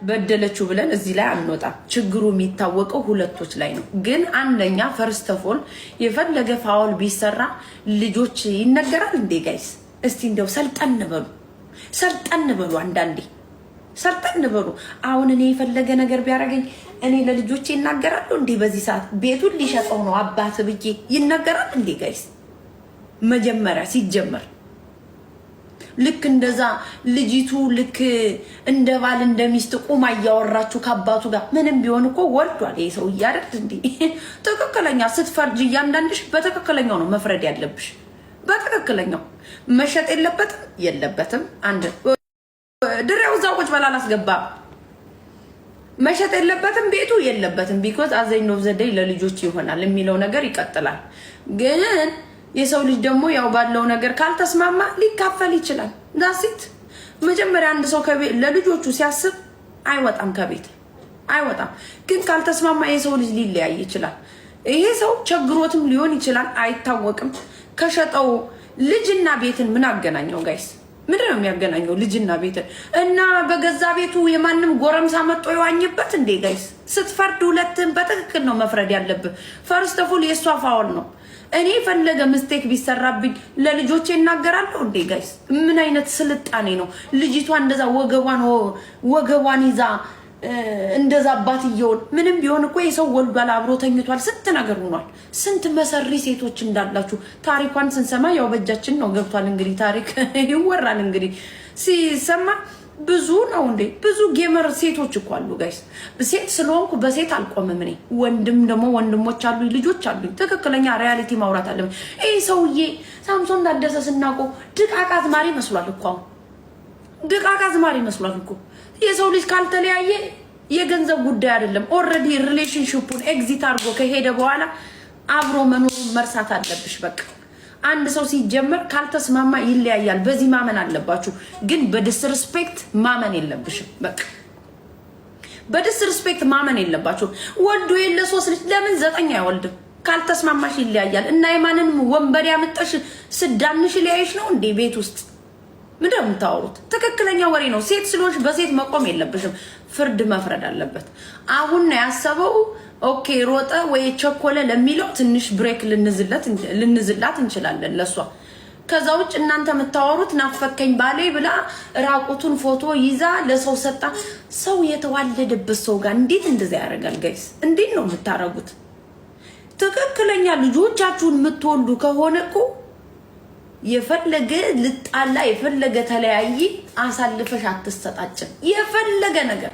በደለችው ብለን እዚህ ላይ አንወጣም። ችግሩ የሚታወቀው ሁለቶች ላይ ነው። ግን አንደኛ ፈርስት ኦፍ ኦል የፈለገ ፋውል ቢሰራ ልጆች ይነገራል እንዴ ጋይስ? እስቲ እንደው ሰልጠን በሉ አንዳንዴ ሰልጠን በሉ። አሁን እኔ የፈለገ ነገር ቢያደርገኝ እኔ ለልጆቼ ይናገራሉ እንዴ? በዚህ ሰዓት ቤቱን ሊሸጠው ነው አባት ብዬ ይነገራል እንዴ ጋይስ? መጀመሪያ ሲጀመር ልክ እንደዛ ልጅቱ ልክ እንደ ባል እንደሚስት ቁማ እያወራችሁ ከአባቱ ጋር ምንም ቢሆን እኮ ወልዷል ይሄ ሰው እያደረግ እንዴ? ትክክለኛ ስትፈርጅ እያንዳንድሽ በትክክለኛው ነው መፍረድ ያለብሽ። በትክክለኛው መሸጥ የለበትም አንድ ድሬው ዛውቆች በላል አስገባ መሸጥ ቤቱ የለበትም። ቢኮዝ አዘኝ ኦፍ ዘ ዴይ ለልጆች ይሆናል የሚለው ነገር ይቀጥላል። ግን የሰው ልጅ ደግሞ ያው ባለው ነገር ካልተስማማ ሊካፈል ይችላል። ዳሲት መጀመሪያ አንድ ሰው ለልጆቹ ሲያስብ አይወጣም ከቤት አይወጣም። ግን ካልተስማማ የሰው ልጅ ሊለያይ ይችላል። ይሄ ሰው ቸግሮትም ሊሆን ይችላል አይታወቅም። ከሸጠው ልጅና ቤትን ምን አገናኘው ጋይስ? ምንድን ነው የሚያገናኘው ልጅና ቤትን? እና በገዛ ቤቱ የማንም ጎረምሳ መጥቶ ይዋኝበት እንዴ ጋይስ? ስትፈርድ ሁለትን በትክክል ነው መፍረድ ያለብህ። ፈርስት ኦፍ ኦል የሷ ፋውል ነው። እኔ ፈለገ ምስቴክ ቢሰራብኝ ለልጆቼ እናገራለሁ እንዴ ጋይስ? ምን አይነት ስልጣኔ ነው? ልጅቷ እንደዛ ወገቧን ይዛ እንደዛ አባትየውን ምንም ቢሆን እኮ የሰው ወልዷል አብሮ ተኝቷል። ስንት ነገር ሆኗል። ስንት መሰሪ ሴቶች እንዳላችሁ ታሪኳን ስንሰማ ያው በእጃችን ነው ገብቷል። እንግዲህ ታሪክ ይወራል። እንግዲህ ሲሰማ ብዙ ነው እንዴ? ብዙ ጌመር ሴቶች እኮ አሉ ጋይስ። ሴት ስለሆንኩ በሴት አልቆምም እኔ። ወንድም ደግሞ ወንድሞች አሉ፣ ልጆች አሉ። ትክክለኛ ሪያሊቲ ማውራት አለብን። ይሄ ሰውዬ ሳምሶን ታደሰ ስናቆ ድቃቃ አዝማሪ መስሏል እኮ። ድቃቃ አዝማሪ መስሏል እኮ። የሰው ልጅ ካልተለያየ የገንዘብ ጉዳይ አይደለም። ኦልሬዲ ሪሌሽንሺፑን ኤግዚት አድርጎ ከሄደ በኋላ አብሮ መኖሩን መርሳት አለብሽ በቃ። አንድ ሰው ሲጀመር ካልተስማማ ይለያያል። በዚህ ማመን አለባችሁ። ግን በዲስሪስፔክት ማመን የለብሽም በቃ። በዲስሪስፔክት ማመን የለባችሁ። ወልዶ የለ 3 ልጅ ለምን 9 አይወልድም? ካልተስማማሽ ይለያያል። እና የማንንም ወንበዴ ያመጣሽ ስዳንሽ ሊያይሽ ነው እንዴ ቤት ውስጥ? ምንድነው የምታወሩት? ትክክለኛ ወሬ ነው። ሴት ስለሆንሽ በሴት መቆም የለብሽም። ፍርድ መፍረድ አለበት። አሁን ነው ያሰበው። ኦኬ ሮጠ ወይ ቸኮለ ለሚለው ትንሽ ብሬክ ልንዝላት እንችላለን ለሷ። ከዛ ውጭ እናንተ የምታወሩት ናፈከኝ ባሌ ብላ ራቁቱን ፎቶ ይዛ ለሰው ሰጣ። ሰው የተዋለደበት ሰው ጋር እንዴት እንደዛ ያደርጋል ጋይስ? እንዴት ነው የምታረጉት? ትክክለኛ ልጆቻችሁን የምትወልዱ ከሆነ እኮ የፈለገ ልጣላ የፈለገ ተለያይ አሳልፈሽ አትሰጣጭም። የፈለገ ነገር